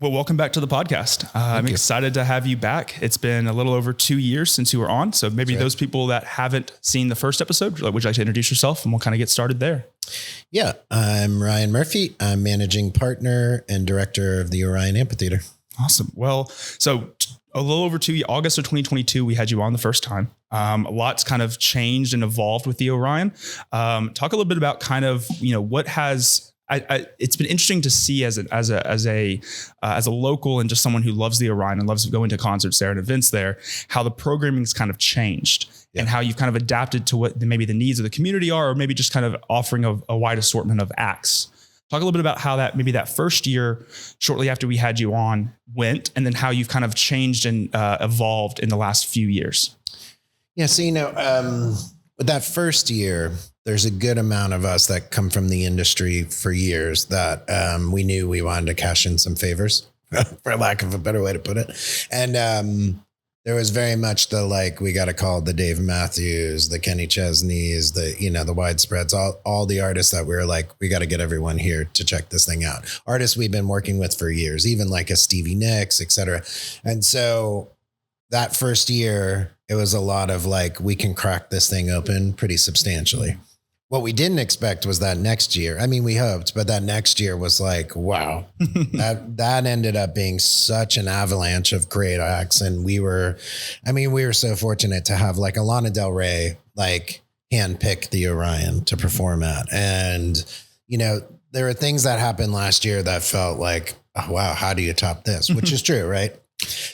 Well, welcome back to the podcast. I'm excited to have you back. It's been a little over 2 years since you were on. So maybe those people that haven't seen the first episode, would you like to introduce yourself and we'll kind of get started there? Yeah, I'm Ryan Murphy. I'm managing partner and director of the Orion Amphitheater. Awesome. Well, so a little over August of 2022, we had you on the first time. A lot's kind of changed and evolved with the Orion. Talk a little bit about kind of, what has, it's been interesting to see as a local and just someone who loves the Orion and loves going to concerts there and events there, how the programming's kind of changed and how you've kind of adapted to what maybe the needs of the community are, or maybe just kind of offering a wide assortment of acts. Talk a little bit about how that first year, shortly after we had you on, went, and then how you've kind of changed and evolved in the last few years. Yeah. So, with that first year, there's a good amount of us that come from the industry for years that we knew we wanted to cash in some favors, for lack of a better way to put it. And there was very much we got to call the Dave Matthews, the Kenny Chesneys, the widespreads, all the artists that we were like, we got to get everyone here to check this thing out. Artists we've been working with for years, even like a Stevie Nicks, et cetera. And so that first year, it was a lot of we can crack this thing open pretty substantially. What we didn't expect was that next year. I mean, we hoped, but that next year was wow, that ended up being such an avalanche of great acts. And we were so fortunate to have Lana Del Rey, handpick the Orion to perform at. And, there were things that happened last year that felt oh, wow, how do you top this? Which is true, right?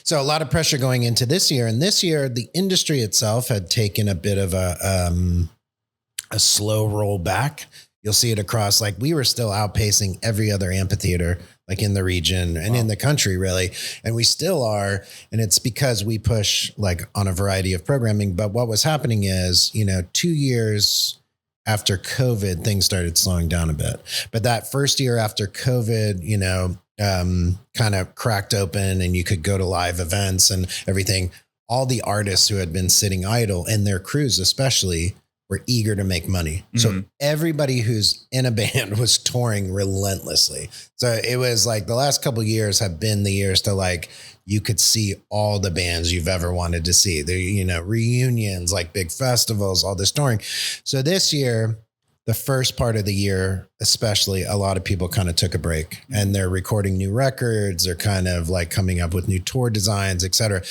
So a lot of pressure going into this year. And this year, the industry itself had taken a bit of a slow roll back. You'll see it across, we were still outpacing every other amphitheater, in the region and in the country, really. And we still are. And it's because we push on a variety of programming. But what was happening is, 2 years after COVID, things started slowing down a bit. But that first year after COVID, kind of cracked open and you could go to live events and everything. All the artists who had been sitting idle, and their crews especially, were eager to make money. Mm-hmm. So everybody who's in a band was touring relentlessly. So it was the last couple of years have been the years to you could see all the bands you've ever wanted to see. The, reunions, big festivals, all this touring. So this year, the first part of the year, especially, a lot of people kind of took a break and they're recording new records. They're kind of coming up with new tour designs, et cetera.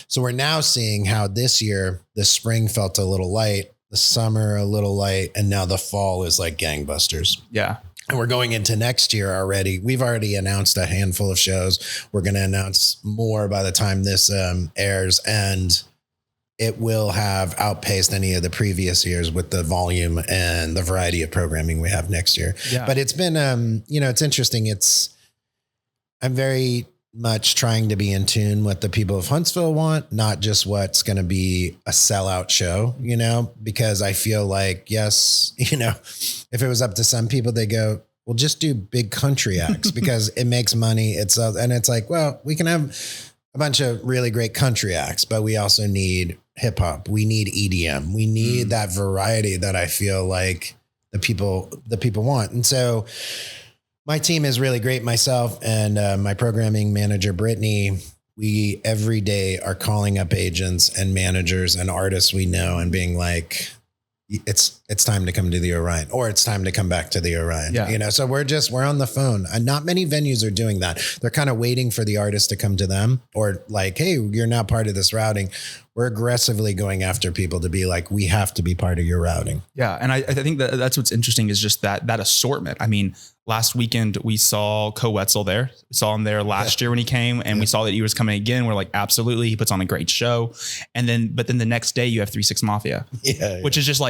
So we're now seeing how this year, the spring felt a little light, the summer a little light, and now the fall is gangbusters. Yeah. And we're going into next year already. We've already announced a handful of shows. We're going to announce more by the time this airs, and it will have outpaced any of the previous years with the volume and the variety of programming we have next year. Yeah. But it's been, it's interesting. I'm very much trying to be in tune what the people of Huntsville want, not just what's going to be a sellout show, because I feel yes, if it was up to some people, they go, well, just do big country acts because it makes money. And it's well, we can have a bunch of really great country acts, but we also need hip hop. We need EDM. We need that variety that I feel the people want. And so my team is really great. Myself and my programming manager, Brittany, we every day are calling up agents and managers and artists we know and being it's time to come to the Orion, or it's time to come back to the Orion. Yeah. So we're on the phone, and not many venues are doing that. They're kind of waiting for the artist to come to them, or hey, you're now part of this routing. We're aggressively going after people to be we have to be part of your routing. Yeah. And I think that's what's interesting is just that assortment. I mean, last weekend we saw Co Wetzel there. We saw him there last year when he came, and we saw that he was coming again. We're absolutely. He puts on a great show. But then the next day you have 3 6 Mafia, which is just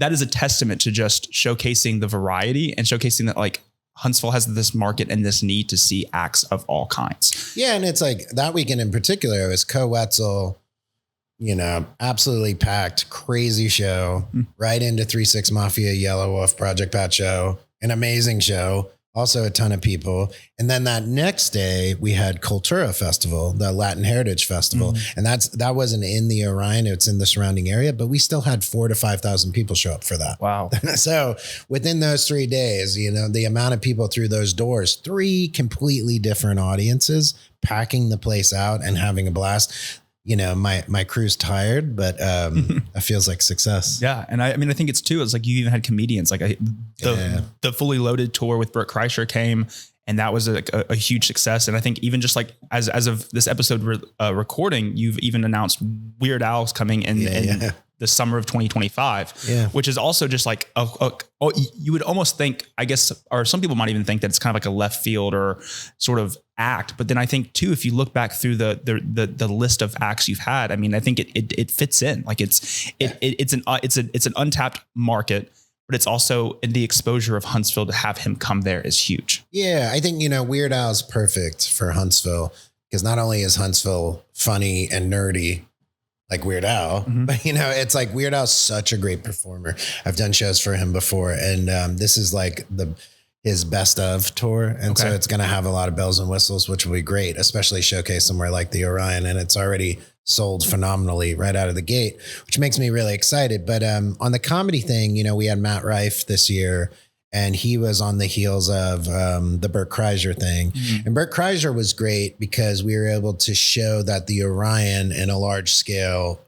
that is a testament to just showcasing the variety and showcasing that Huntsville has this market and this need to see acts of all kinds. Yeah. And it's that weekend in particular, it was Co Wetzel, absolutely packed, crazy show, right into 3 6 Mafia, Yellow Wolf, Project Pat show, an amazing show. also a ton of people. And then that next day we had Cultura Festival, the Latin Heritage Festival. And that wasn't in the Orion, it's in the surrounding area, but we still had 4,000 to 5,000 people show up for that. Wow. So within those 3 days, the amount of people through those doors, 3 completely different audiences packing the place out and having a blast. My crew's tired, but it feels like success. Yeah. And I think it's like you even had comedians, like the Fully Loaded tour with Bert Kreischer came, and that was a huge success. And I think even just like as of this episode recording, you've even announced Weird Al's coming in the summer of 2025, which is also just like, you would almost think, I guess, or some people might even think that it's kind of like a left field or sort of act. But then I think too, if you look back through the list of acts you've had, I mean, I think it fits in, like it's an untapped market, but it's also in the exposure of Huntsville to have him come there is huge. Yeah. I think, Weird Al's perfect for Huntsville because not only is Huntsville funny and nerdy, like Weird Al, but it's like Weird Al's such a great performer. I've done shows for him before, and this is like his best of tour. And so it's going to have a lot of bells and whistles, which will be great, especially showcase somewhere like the Orion. And it's already sold phenomenally right out of the gate, which makes me really excited. But on the comedy thing, we had Matt Rife this year, and he was on the heels of the Bert Kreischer thing. And Bert Kreischer was great because we were able to show that the Orion in a large scale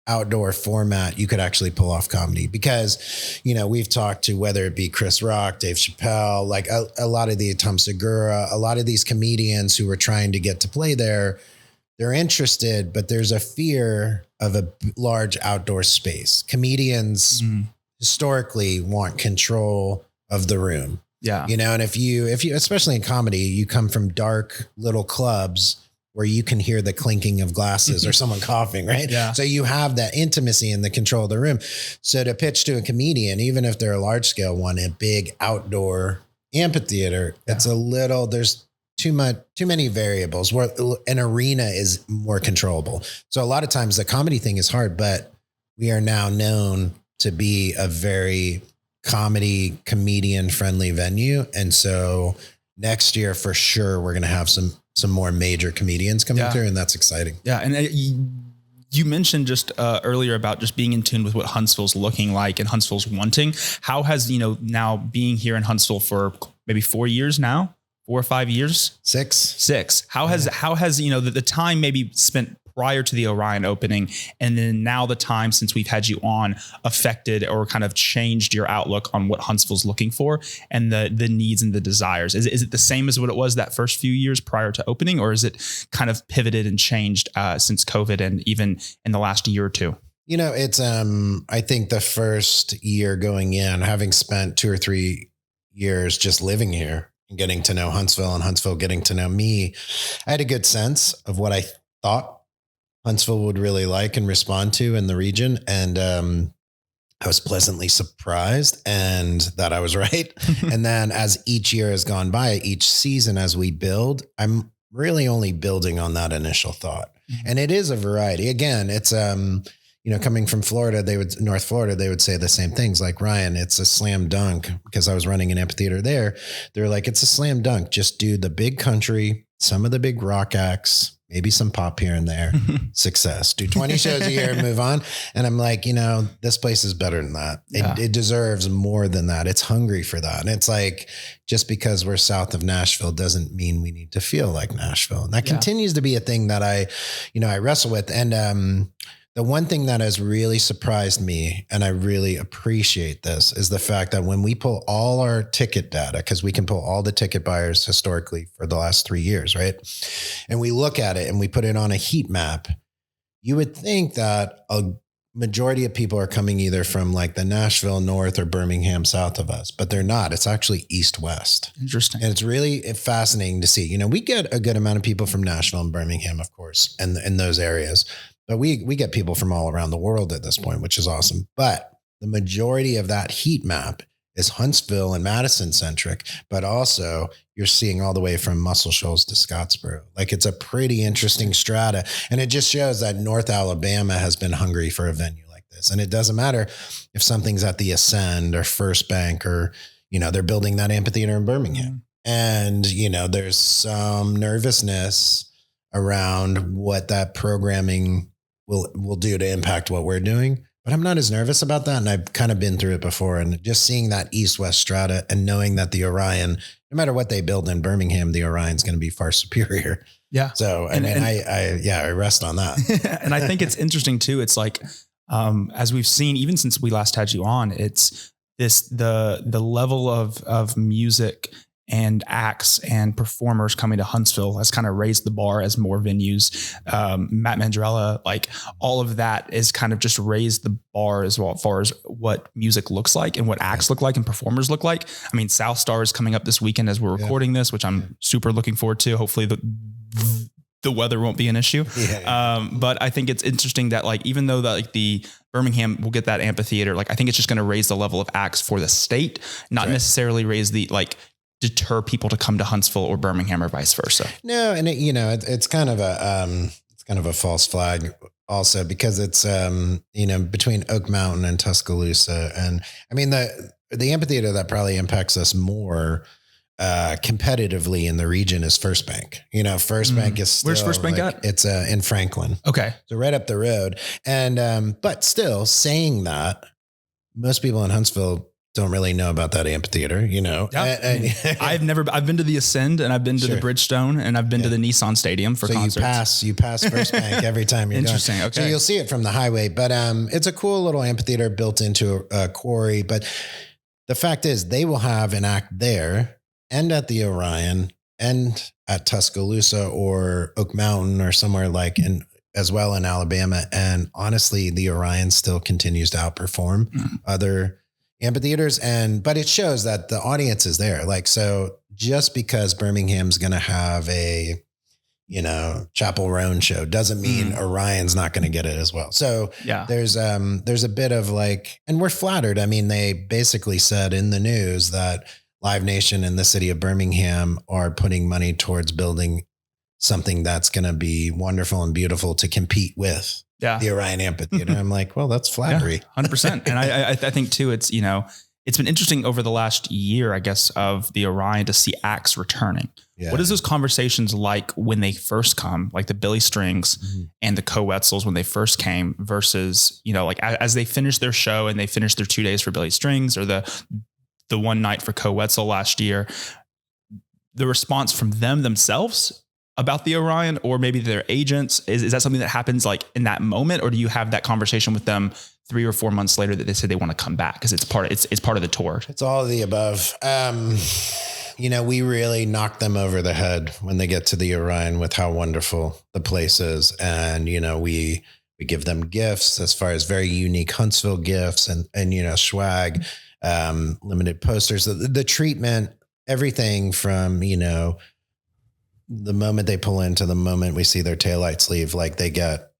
outdoor format, you could actually pull off comedy because, we've talked to whether it be Chris Rock, Dave Chappelle, like a lot of the Tom Segura, a lot of these comedians who were trying to get to play there, they're interested, but there's a fear of a large outdoor space. Comedians historically want control of the room. Yeah. And if you, especially in comedy, you come from dark little clubs where you can hear the clinking of glasses or someone coughing, right? Yeah. So you have that intimacy and the control of the room. So to pitch to a comedian, even if they're a large scale one, a big outdoor amphitheater, it's there's too many variables where an arena is more controllable. So a lot of times the comedy thing is hard, but we are now known to be a very comedian friendly venue. And so next year for sure, we're going to have some more major comedians coming through, and that's exciting. Yeah. And you mentioned just earlier about just being in tune with what Huntsville's looking like and Huntsville's wanting. How has, now being here in Huntsville for maybe 4 years now, 4 or 5 years, six, how has, the time maybe spent prior to the Orion opening, and then now the time since we've had you on affected or kind of changed your outlook on what Huntsville's looking for and the needs and the desires? Is it the same as what it was that first few years prior to opening, or is it kind of pivoted and changed since COVID and even in the last year or two? It's, I think the first year going in, having spent 2 or 3 years just living here and getting to know Huntsville and Huntsville getting to know me, I had a good sense of what I thought Huntsville would really like and respond to in the region. And I was pleasantly surprised and that I was right. And then as each year has gone by, each season as we build, I'm really only building on that initial thought. And it is a variety. Again, it's, coming from Florida, North Florida, they would say the same things like, Ryan, it's a slam dunk, because I was running an amphitheater there. They're like, it's a slam dunk. Just do the big country, some of the big rock acts, maybe some pop here and there, success, do 20 shows a year and move on. And I'm like, this place is better than that. It deserves more than that. It's hungry for that. And it's like, just because we're south of Nashville doesn't mean we need to feel like Nashville. And that continues to be a thing that I wrestle with. And, the one thing that has really surprised me, and I really appreciate this, is the fact that when we pull all our ticket data, because we can pull all the ticket buyers historically for the last 3 years, right? And we look at it and we put it on a heat map, you would think that a majority of people are coming either from like the Nashville north or Birmingham south of us, but they're not. It's actually east-west. Interesting. And it's really fascinating to see. We get a good amount of people from Nashville and Birmingham, of course, and in those areas. But we get people from all around the world at this point, which is awesome. But the majority of that heat map is Huntsville and Madison centric, but also you're seeing all the way from Muscle Shoals to Scottsboro. Like, it's a pretty interesting strata. And it just shows that North Alabama has been hungry for a venue like this. And it doesn't matter if something's at the Ascend or First Bank or, they're building that amphitheater in Birmingham. And, there's some nervousness around what that programming will do to impact what we're doing. But I'm not as nervous about that. And I've kind of been through it before. And just seeing that east-west strata and knowing that the Orion, no matter what they build in Birmingham, the Orion's going to be far superior. Yeah. So, I rest on that. And I think it's interesting too. It's like, as we've seen, even since we last had you on, it's the level of music and acts and performers coming to Huntsville has kind of raised the bar as more venues. Matt Mandrella, like all of that is kind of just raised the bar as well, as far as what music looks like and what acts look like and performers look like. I mean, South Star is coming up this weekend as we're recording this, which I'm super looking forward to. Hopefully the weather won't be an issue. But I think it's interesting that like, even though that like the Birmingham will get that amphitheater, like I think it's just going to raise the level of acts for the state, not necessarily raise the deter people to come to Huntsville or Birmingham or vice versa. No. And it's kind of a false flag also because it's, between Oak Mountain and Tuscaloosa. And I mean, the amphitheater that probably impacts us more competitively in the region is First Bank. First Bank is still, where's First Bank at? It's in Franklin. Okay. So right up the road. And, but still saying that, most people in Huntsville don't really know about that amphitheater, Yeah. I've been to the Ascend and I've been to the Bridgestone and I've been to the Nissan Stadium for concerts. You pass First Bank every time you're Interesting. Going. Okay. So you'll see it from the highway, but it's a cool little amphitheater built into a quarry. But the fact is they will have an act there and at the Orion and at Tuscaloosa or Oak Mountain or somewhere as well in Alabama. And honestly, the Orion still continues to outperform other amphitheaters. But it shows that the audience is there. So just because Birmingham's going to have a, Chapel Roan show doesn't mean Orion's not going to get it as well. So there's a bit of and we're flattered. I mean, they basically said in the news that Live Nation and the city of Birmingham are putting money towards building something that's going to be wonderful and beautiful to compete with the Orion Amphitheater. I'm like, well, that's flattery. 100%. And I think too, it's been interesting over the last year, I guess, of the Orion to see acts returning. Yeah. What is those conversations like when they first come, like the Billy Strings and the Co-Wetzels when they first came versus, as they finish their show and they finish their 2 days for Billy Strings or the one night for Co-Wetzel last year, the response from them themselves about the Orion or maybe their agents, is that something that happens in that moment? Or do you have that conversation with them 3 or 4 months later that they say they want to come back because it's part of the tour? It's all of the above. We really knock them over the head when they get to the Orion with how wonderful the place is. And, we give them gifts as far as very unique Huntsville gifts and swag, limited posters, the treatment, everything from, the moment they pull in to the moment we see their taillights leave, they get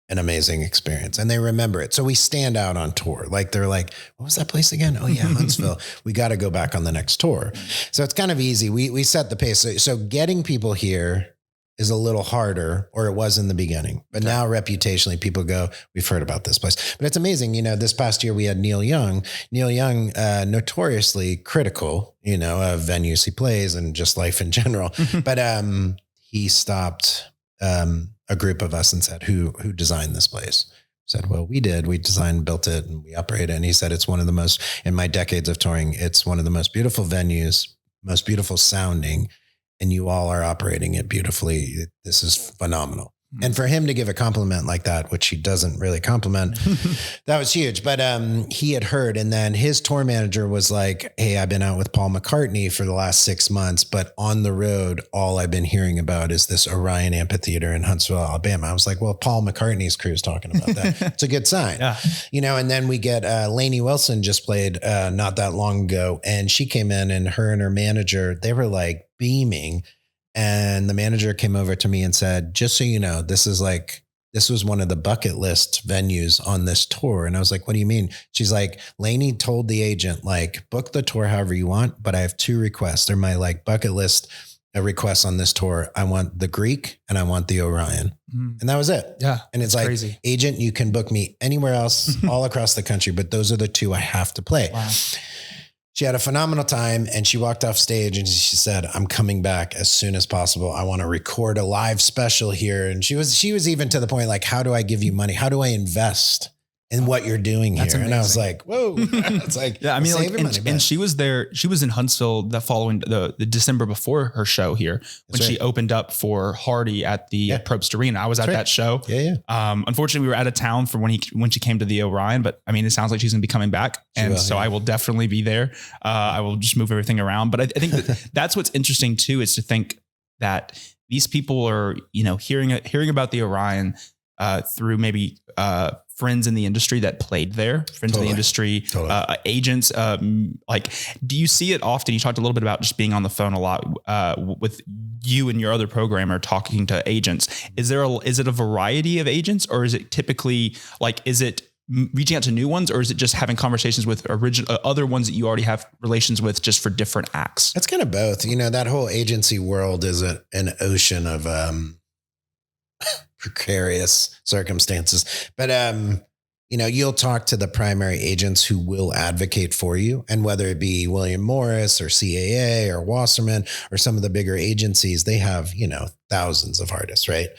an amazing experience and they remember it. So we stand out on tour. They're like, what was that place again? Oh yeah, Huntsville. We got to go back on the next tour. So it's kind of easy. We set the pace. So getting people here is a little harder, or it was in the beginning, but now reputationally people go, we've heard about this place. But it's amazing. This past year we had Neil Young, notoriously critical, of venues he plays and just life in general. But he stopped a group of us and said, who designed this place? Said, well, we did. We designed, built it, and we operate it. And he said, it's one of the most, in my decades of touring, it's one of the most beautiful venues, most beautiful sounding, and you all are operating it beautifully. This is phenomenal. And for him to give a compliment like that, which he doesn't really compliment, that was huge. But he had heard, and then his tour manager was like, hey, I've been out with Paul McCartney for the last 6 months, but on the road, all I've been hearing about is this Orion Amphitheater in Huntsville, Alabama. I was like, well, Paul McCartney's crew is talking about that. It's a good sign. And then we get Lainey Wilson just played not that long ago, and she came in, and her manager, they were beaming. And the manager came over to me and said, just so you know, this was one of the bucket list venues on this tour. And I was like, what do you mean? She's like, Lainey told the agent, book the tour however you want, but I have 2 requests. They're my bucket list requests on this tour. I want the Greek and I want the Orion. And that was it. Yeah. And it's crazy. Agent, you can book me anywhere else all across the country, but those are the 2 I have to play. Wow. She had a phenomenal time and she walked off stage and she said, I'm coming back as soon as possible. I want to record a live special here. And she was even to the point, like, how do I give you money? How do I invest in what you're doing here? And I was like, whoa, it's like, yeah, I mean, like, and she was there. She was in Huntsville the following the December before her show here when she opened up for Hardy at the Probst Arena. I was at that show. Yeah. Unfortunately, we were out of town for when she came to the Orion, but I mean, it sounds like she's going to be coming back. I will definitely be there. I will just move everything around. But I think that's what's interesting too, is to think that these people are, hearing about the Orion through maybe friends in the industry that played there, friends in the industry, agents. Like, do you see it often? You talked a little bit about just being on the phone a lot with you and your other programmer talking to agents. Is it a variety of agents, or is it typically like, is it reaching out to new ones, or is it just having conversations with other ones that you already have relations with just for different acts? It's kind of both. That whole agency world is an ocean of precarious circumstances, but you'll talk to the primary agents who will advocate for you, and whether it be William Morris or CAA or Wasserman or some of the bigger agencies, they have thousands of artists, right?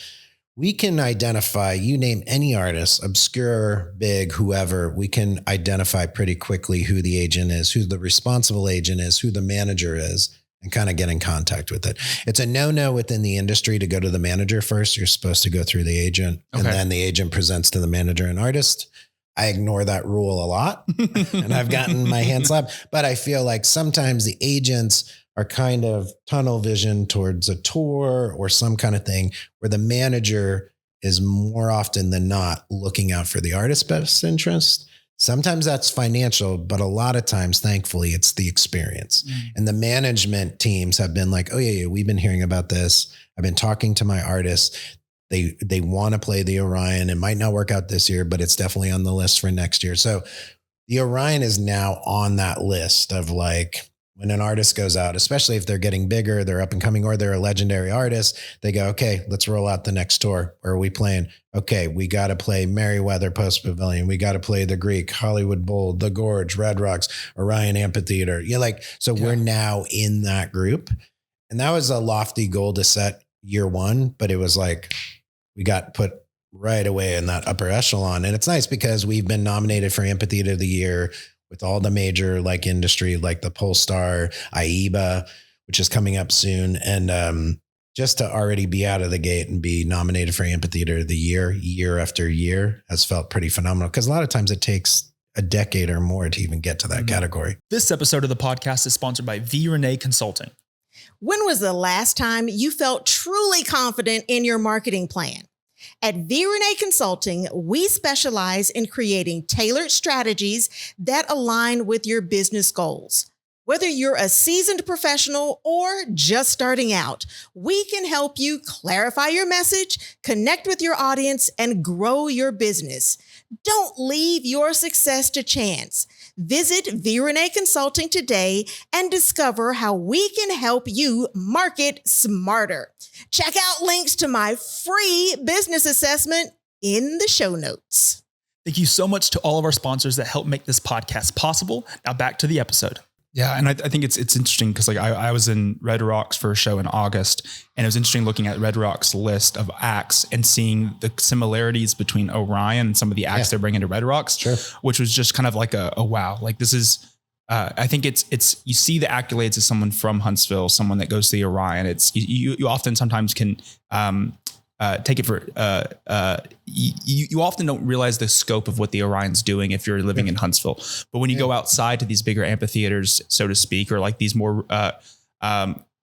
We can identify, you name any artist, obscure, big, whoever, we can identify pretty quickly who the agent is, who the responsible agent is, who the manager is, and kind of get in contact with it. It's a no-no within the industry to go to the manager first. You're supposed to go through the agent, and then the agent presents to the manager and artist. I ignore that rule a lot and I've gotten my hand slapped, but I feel like sometimes the agents are kind of tunnel vision towards a tour or some kind of thing, where the manager is more often than not looking out for the artist's best interest. Sometimes that's financial, but a lot of times, thankfully, it's the experience. And the management teams have been like, oh yeah, we've been hearing about this. I've been talking to my artists. They want to play the Orion. It might not work out this year, but it's definitely on the list for next year. So the Orion is now on that list of, like, when an artist goes out, especially if they're getting bigger, they're up and coming, or they're a legendary artist, they go, okay, let's roll out the next tour. Where are we playing? Okay, we got to play Merriweather Post Pavilion. We got to play the Greek, Hollywood Bowl, the Gorge, Red Rocks, Orion Amphitheater. We're now in that group. And that was a lofty goal to set year one, but it was like, we got put right away in that upper echelon. And it's nice because we've been nominated for Amphitheater of the Year with all the major industry, like the Polestar, AIBA, which is coming up soon. And just to already be out of the gate and be nominated for Amphitheater of the year after year, has felt pretty phenomenal. Because a lot of times it takes a decade or more to even get to that category. This episode of the podcast is sponsored by V. Renee Consulting. When was the last time you felt truly confident in your marketing plan? At V. Renee Consulting, we specialize in creating tailored strategies that align with your business goals. Whether you're a seasoned professional or just starting out, we can help you clarify your message, connect with your audience, and grow your business. Don't leave your success to chance. Visit V. Renee Consulting today and discover how we can help you market smarter. Check out links to my free business assessment in the show notes. Thank you so much to all of our sponsors that help make this podcast possible. Now back to the episode. Yeah. And I think it's interesting because, like, I was in Red Rocks for a show in August, and it was interesting looking at Red Rocks list of acts and seeing the similarities between Orion and some of the acts they're bringing to Red Rocks, which was just kind of like a wow. Like, this is, I think it's, you see the accolades as someone from Huntsville, someone that goes to the Orion. It's, you often sometimes can, take it for, you often don't realize the scope of what the Orion's doing if you're living in Huntsville. But when you go outside to these bigger amphitheaters, so to speak, or like these more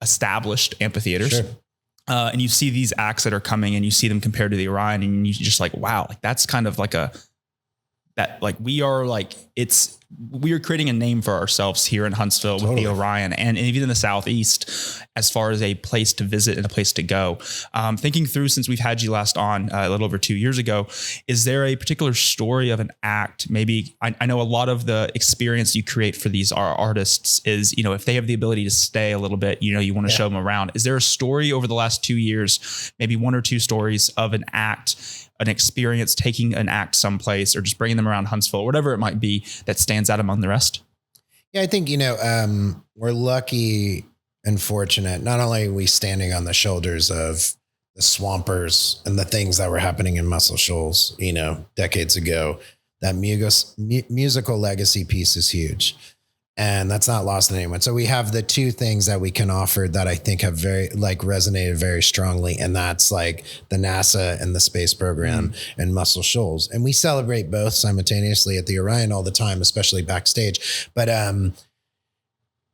established amphitheaters, and you see these acts that are coming and you see them compared to the Orion, and you just like, wow, like that's kind of like we are creating a name for ourselves here in Huntsville with the Orion, and even in the Southeast, as far as a place to visit and a place to go. Thinking through, since we've had you last on a little over 2 years ago, is there a particular story of an act? Maybe I know a lot of the experience you create for these artists is, if they have the ability to stay a little bit, you want to show them around. Is there a story over the last 2 years, maybe one or two stories of an act, an experience taking an act someplace or just bringing them around Huntsville, whatever it might be, that stands out among the rest? Yeah, I think, we're lucky and fortunate. Not only are we standing on the shoulders of the swampers and the things that were happening in Muscle Shoals, decades ago, that musical legacy piece is huge. And that's not lost on anyone. So we have the two things that we can offer that I think have very resonated very strongly. And that's like the NASA and the space program and Muscle Shoals. And we celebrate both simultaneously at the Orion all the time, especially backstage. But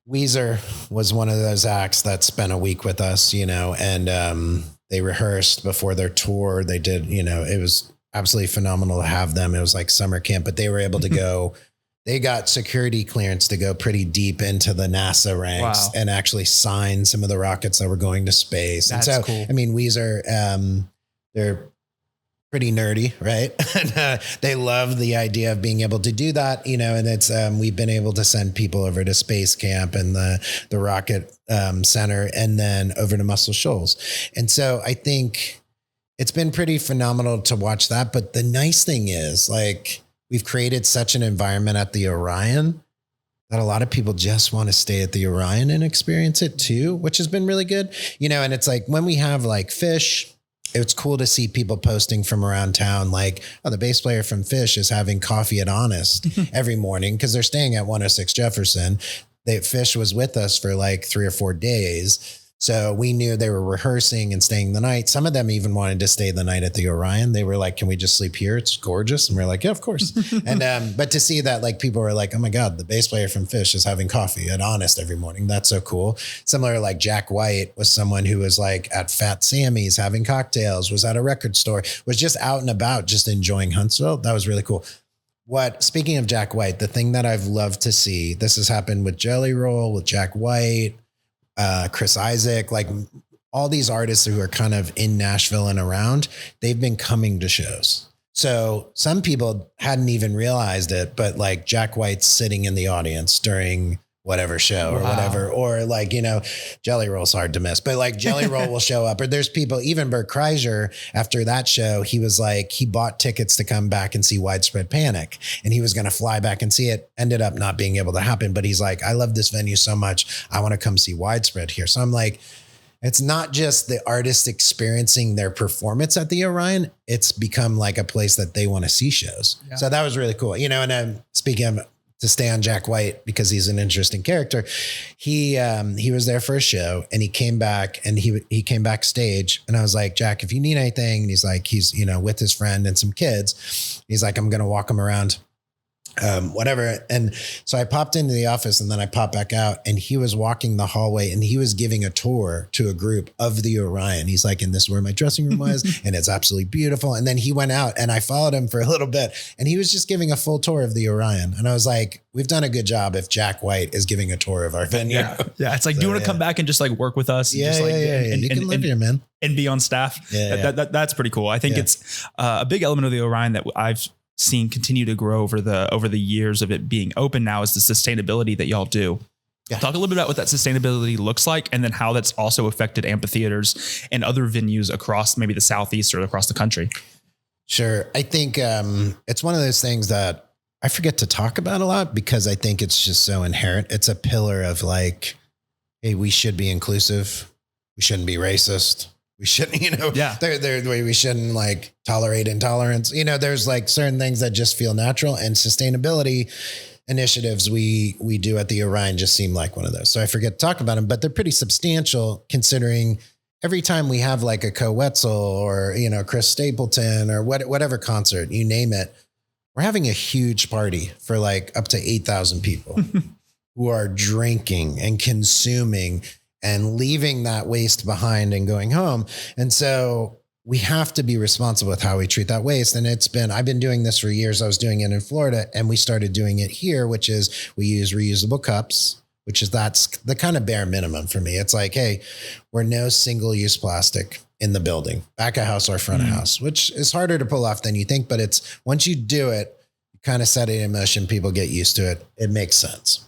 Weezer was one of those acts that spent a week with us, and they rehearsed before their tour. They did, it was absolutely phenomenal to have them. It was like summer camp, but they were able to go. They got security clearance to go pretty deep into the NASA ranks and actually sign some of the rockets that were going to space. That's and so, cool. I mean, Weezer, they're pretty nerdy, right? And they love the idea of being able to do that, and it's, we've been able to send people over to Space Camp and the Rocket Center and then over to Muscle Shoals. And so I think it's been pretty phenomenal to watch that. But the nice thing is we've created such an environment at the Orion that a lot of people just want to stay at the Orion and experience it too, which has been really good. And it's like when we have Fish, it's cool to see people posting from around town, the bass player from Fish is having coffee at Honest every morning because they're staying at 106 Jefferson. Fish was with us for 3 or 4 days. So we knew they were rehearsing and staying the night. Some of them even wanted to stay the night at the Orion. They were like, can we just sleep here? It's gorgeous. And we're like, yeah, of course. And, but to see that people were like, oh my God, the bass player from Fish is having coffee at Honest every morning. That's so cool. Similar, Jack White was someone who was at Fat Sammy's having cocktails, was at a record store, was just out and about, just enjoying Huntsville. That was really cool. Speaking of Jack White, the thing that I've loved to see, this has happened with Jelly Roll, with Jack White, Chris Isaac, all these artists who are kind of in Nashville and around, they've been coming to shows. So some people hadn't even realized it, but Jack White's sitting in the audience during whatever show or whatever, or Jelly Roll's hard to miss, but Jelly Roll will show up, or there's people, even Bert Kreischer, after that show, he was he bought tickets to come back and see Widespread Panic, and he was going to fly back and see it, ended up not being able to happen, but he's I love this venue so much, I want to come see Widespread here. So I'm it's not just the artist experiencing their performance at the Orion, it's become a place that they want to see shows. Yeah. So that was really cool. And speaking of, to stay on Jack White, because he's an interesting character. He was there for a show and he came back and he came backstage and I was like, Jack, if you need anything, and he's with his friend and some kids, he's like, I'm going to walk him around. Whatever. And so I popped into the office and then I popped back out and he was walking the hallway and he was giving a tour to a group of the Orion. He's like, and this is where my dressing room was and it's absolutely beautiful. And then he went out and I followed him for a little bit and he was just giving a full tour of the Orion. And I was like, we've done a good job if Jack White is giving a tour of our venue. Yeah. It's do you want to come back and just work with us? Yeah. And, you can live here, man. And be on staff. Yeah. That's pretty cool. I think it's a big element of the Orion that I've seen continue to grow over the years of it being open now is the sustainability that y'all do. Yeah. Talk a little bit about what that sustainability looks like and then how that's also affected amphitheaters and other venues across maybe the Southeast or across the country. Sure. I think it's one of those things that I forget to talk about a lot because I think it's just so inherent. It's a pillar of hey, we should be inclusive. We shouldn't be racist. We shouldn't, we shouldn't tolerate intolerance. There's certain things that just feel natural, and sustainability initiatives we do at the Orion just seem like one of those. So I forget to talk about them, but they're pretty substantial considering every time we have a Co Wetzel or, Chris Stapleton or whatever concert, you name it, we're having a huge party for up to 8,000 people who are drinking and consuming and leaving that waste behind and going home. And so we have to be responsible with how we treat that waste. And I've been doing this for years. I was doing it in Florida and we started doing it here, which is we use reusable cups, that's the kind of bare minimum for me. It's hey, we're no single use plastic in the building, back of house or front of house, which is harder to pull off than you think. But once you do it, you kind of set it in motion, people get used to it. It makes sense.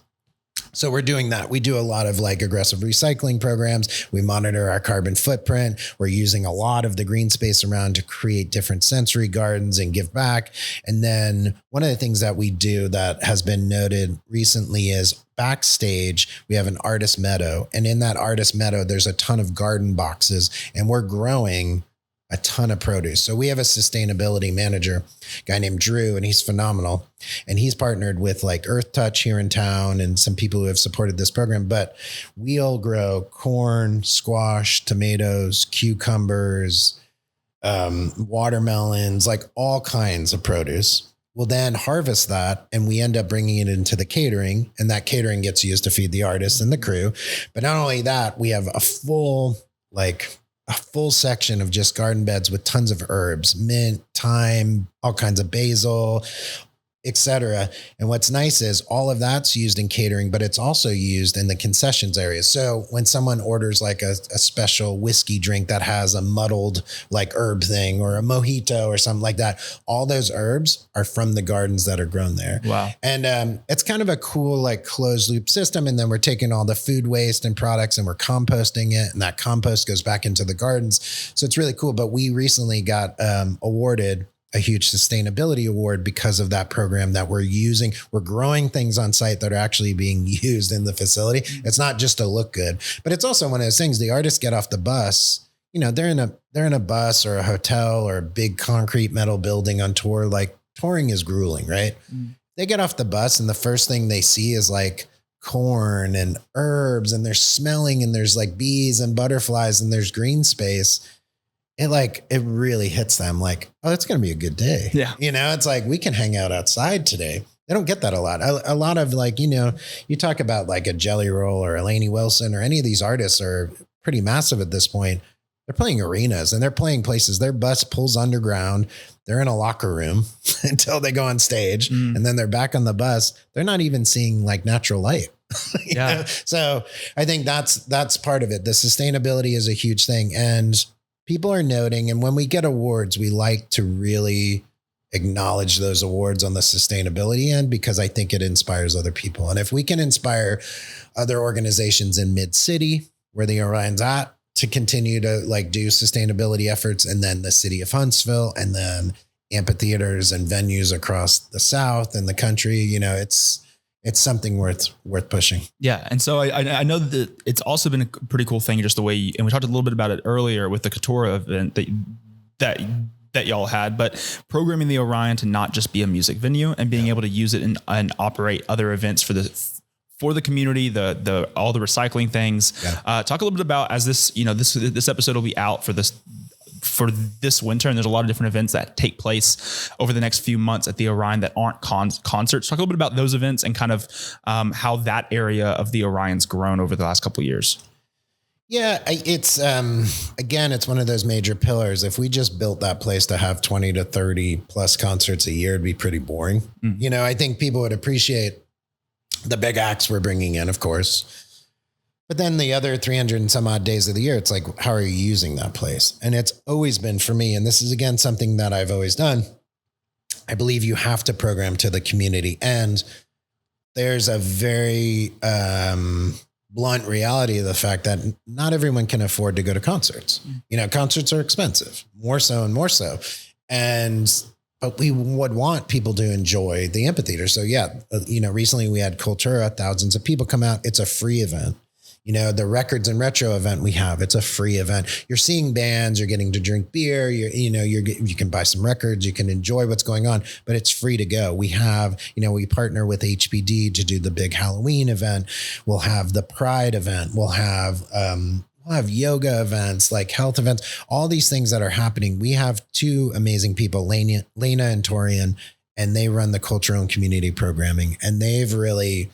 So we're doing that. We do a lot of like aggressive recycling programs. We monitor our carbon footprint. We're using a lot of the green space around to create different sensory gardens and give back. And then one of the things that we do that has been noted recently is backstage, we have an artist meadow. And in that artist meadow, there's a ton of garden boxes, and we're growing a ton of produce. So we have a sustainability manager, a guy named Drew, and he's phenomenal. And he's partnered with like Earth Touch here in town and some people who have supported this program. But we'll grow corn, squash, tomatoes, cucumbers, watermelons, like all kinds of produce. We'll then harvest that, and we end up bringing it into the catering, and that catering gets used to feed the artists and the crew. But not only that, we have a full section of just garden beds with tons of herbs, mint, thyme, all kinds of basil, etc. And what's nice is all of that's used in catering, but it's also used in the concessions area. So when someone orders like a special whiskey drink that has a muddled like herb thing or a mojito or something like that, all those herbs are from the gardens that are grown there. Wow. And it's kind of a cool like closed loop system. And then we're taking all the food waste and products and we're composting it, and that compost goes back into the gardens. So it's really cool. But we recently got awarded a huge sustainability award because of that program that we're using. We're growing things on site that are actually being used in the facility. It's not just to look good, but it's also one of those things. The artists get off the bus, you know, they're in a bus or a hotel or a big concrete metal building on tour. Like touring is grueling, right? They get off the bus and the first thing they see is like corn and herbs, and they're smelling, and there's like bees and butterflies, and there's green space. It really hits them like, oh, it's going to be a good day. Yeah. You know, it's like, we can hang out outside today. They don't get that a lot. A lot of like, you know, you talk about like a Jelly Roll or Lainey Wilson or any of these artists are pretty massive at this point. They're playing arenas and they're playing places. Their bus pulls underground. They're in a locker room until they go on stage, and then they're back on the bus. They're not even seeing like natural light. Yeah. know? So I think that's part of it. The sustainability is a huge thing, and people are noting. And when we get awards, we like to really acknowledge those awards on the sustainability end, because I think it inspires other people. And if we can inspire other organizations in Mid-City where the Orion's at to continue to like do sustainability efforts, and then the city of Huntsville, and then amphitheaters and venues across the South and the country, you know, it's something worth pushing. Yeah. And so I know that it's also been a pretty cool thing, just the way, and we talked a little bit about it earlier with the Couture event that y'all had, but programming the Orion to not just be a music venue and being able to use it and operate other events for the community, all the recycling things. Yeah. Talk a little bit about, as this, you know, this episode will be out for this winter, and there's a lot of different events that take place over the next few months at the Orion that aren't concerts. Talk a little bit about those events and kind of how that area of the Orion's grown over the last couple of years. Yeah, it's again, it's one of those major pillars. If we just built that place to have 20 to 30 plus concerts a year, it'd be pretty boring. Mm-hmm. You know, I think people would appreciate the big acts we're bringing in, of course. But then the other 300 and some odd days of the year, it's like, how are you using that place? And it's always been for me, and this is again something that I've always done, I believe you have to program to the community. And there's a very blunt reality of the fact that not everyone can afford to go to concerts. You know, concerts are expensive, more so and more so. But we would want people to enjoy the amphitheater. So yeah, you know, recently we had Cultura, thousands of people come out. It's a free event. You know, the Records and Retro event we have, it's a free event. You're seeing bands, you're getting to drink beer, you can buy some records, you can enjoy what's going on, but it's free to go. We have, you know, we partner with HBD to do the big Halloween event. We'll have the Pride event. We'll have yoga events, like health events, all these things that are happening. We have two amazing people, Lena and Torian, and they run the cultural and community programming, and they've really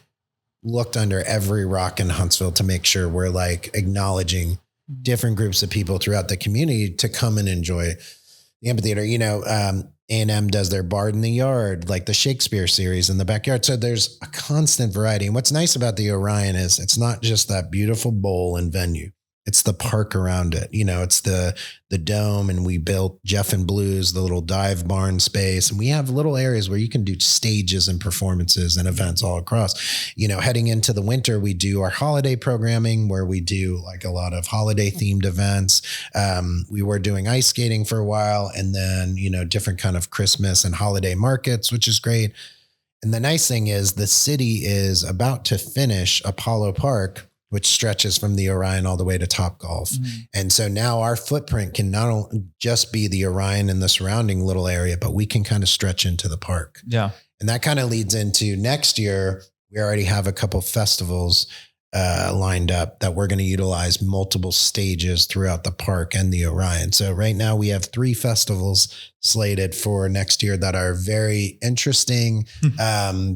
looked under every rock in Huntsville to make sure we're like acknowledging different groups of people throughout the community to come and enjoy the amphitheater. You know, A&M does their Bard in the Yard, like the Shakespeare series in the backyard. So there's a constant variety. And what's nice about the Orion is it's not just that beautiful bowl and venue. It's the park around it. It's the dome, and we built Jeff and Blues, the little dive barn space. And we have little areas where you can do stages and performances and events all across. Heading into the winter, we do our holiday programming where we do like a lot of holiday themed events. We were doing ice skating for a while, and then, different kind of Christmas and holiday markets, which is great. And the nice thing is the city is about to finish Apollo Park, which stretches from the Orion all the way to Topgolf. Mm-hmm. And so now our footprint can not only just be the Orion and the surrounding little area, but we can kind of stretch into the park. Yeah. And that kind of leads into next year. We already have a couple festivals lined up that we're going to utilize multiple stages throughout the park and the Orion. So right now we have 3 festivals slated for next year that are very interesting,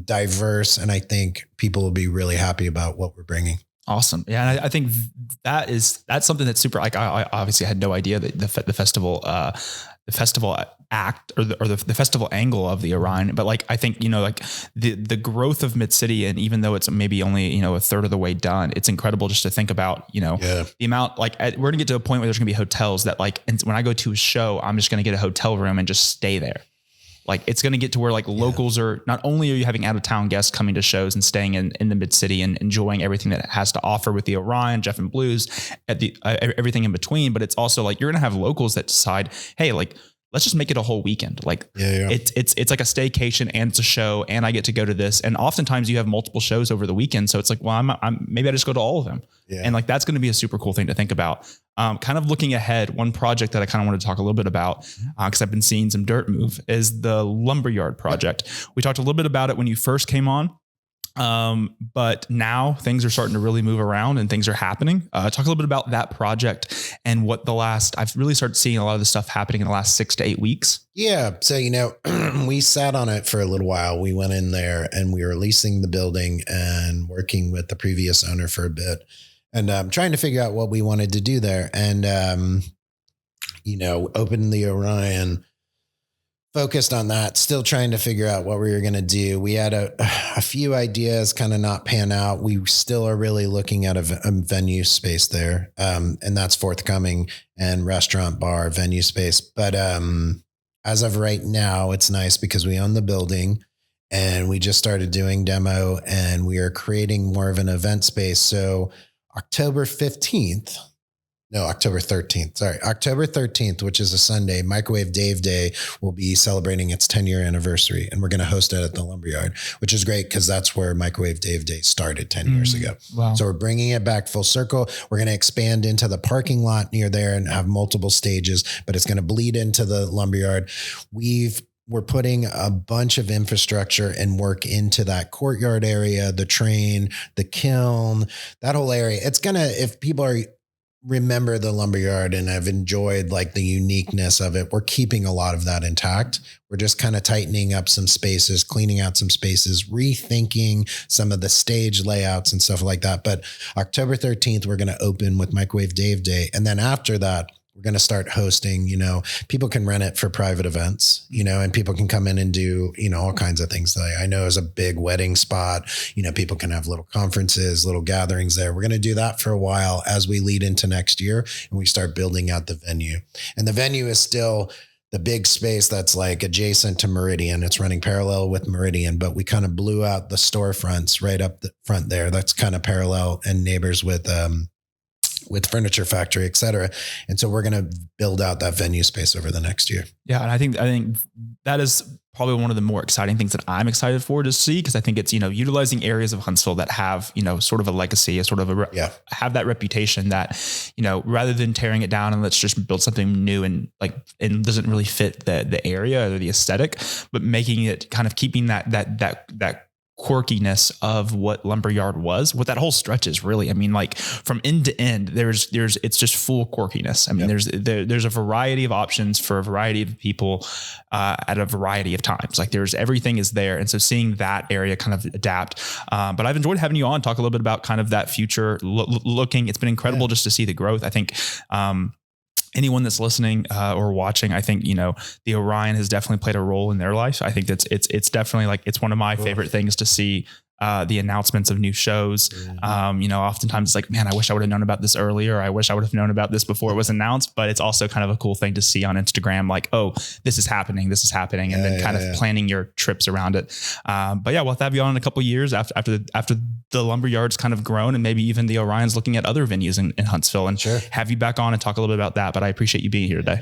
diverse, and I think people will be really happy about what we're bringing. Awesome. Yeah. And I think that's something that's super, like, I obviously had no idea that the festival act or the festival angle of the Orion, but like, I think, like the growth of Mid-City, and even though it's maybe only, a third of the way done, it's incredible just to think about, the amount, like we're gonna get to a point where there's gonna be hotels that, like, and when I go to a show, I'm just gonna get a hotel room and just stay there. Like it's going to get to where like locals are, not only are you having out of town guests coming to shows and staying in the Mid-City and enjoying everything that it has to offer with the Orion, Jeff and Blues, at the everything in between, but it's also like you're going to have locals that decide, hey, like let's just make it a whole weekend. Like it's like a staycation and it's a show and I get to go to this. And oftentimes you have multiple shows over the weekend. So it's like, well, I'm maybe I just go to all of them. Yeah. And like, that's going to be a super cool thing to think about. Kind of looking ahead, one project that I kind of want to talk a little bit about, cause I've been seeing some dirt move, is the Lumberyard project. We talked a little bit about it when you first came on. But now things are starting to really move around and things are happening. Talk a little bit about that project and what I've really started seeing a lot of the stuff happening in the last 6 to 8 weeks. Yeah. So, we sat on it for a little while. We went in there and we were leasing the building and working with the previous owner for a bit and, trying to figure out what we wanted to do there. And, opened the Orion, focused on that, still trying to figure out what we were going to do. We had a few ideas kind of not pan out. We still are really looking at a venue space there. And that's forthcoming, and restaurant, bar, venue space. But as of right now, it's nice because we own the building and we just started doing demo and we are creating more of an event space. So October 13th, October 13th, which is a Sunday, Microwave Dave Day will be celebrating its 10-year anniversary. And we're going to host it at the Lumberyard, which is great because that's where Microwave Dave Day started 10 years ago. Wow. So we're bringing it back full circle. We're going to expand into the parking lot near there and have multiple stages, but it's going to bleed into the Lumberyard. We're putting a bunch of infrastructure and work into that courtyard area, the train, the kiln, that whole area. It's going to, if people remember the Lumberyard and have enjoyed like the uniqueness of it, we're keeping a lot of that intact. We're just kind of tightening up some spaces, cleaning out some spaces, rethinking some of the stage layouts and stuff like that. But October 13th, we're going to open with Microwave Dave Day. And then after that, we're going to start hosting, people can rent it for private events, and people can come in and do, all kinds of things. I know as a big wedding spot, people can have little conferences, little gatherings there. We're going to do that for a while as we lead into next year and we start building out the venue. And the venue is still the big space that's like adjacent to Meridian. It's running parallel with Meridian, but we kind of blew out the storefronts right up the front there. That's kind of parallel and neighbors with Furniture Factory, et cetera. And so we're going to build out that venue space over the next year. Yeah. And I think that is probably one of the more exciting things that I'm excited for to see, because I think it's, utilizing areas of Huntsville that have, sort of a legacy, have that reputation that, rather than tearing it down and let's just build something new and doesn't really fit the area or the aesthetic, but making it kind of keeping that quirkiness of what Lumberyard was, what that whole stretch is really. I mean, like from end to end, it's just full quirkiness. I mean, there's a variety of options for a variety of people at a variety of times. Like everything is there. And so seeing that area kind of adapt. But I've enjoyed having you on, talk a little bit about kind of that future looking. It's been incredible just to see the growth. I think, anyone that's listening or watching, I think, the Orion has definitely played a role in their life. I think it's definitely it's one of my favorite things to see the announcements of new shows. Oftentimes it's like, man, I wish I would have known about this earlier. I wish I would have known about this before it was announced, but it's also kind of a cool thing to see on Instagram, like, oh, this is happening. And then kind of planning your trips around it. But yeah, we'll have you on in a couple of years after the lumberyard's kind of grown, and maybe even the Orion's looking at other venues in Huntsville, and have you back on and talk a little bit about that. But I appreciate you being here today.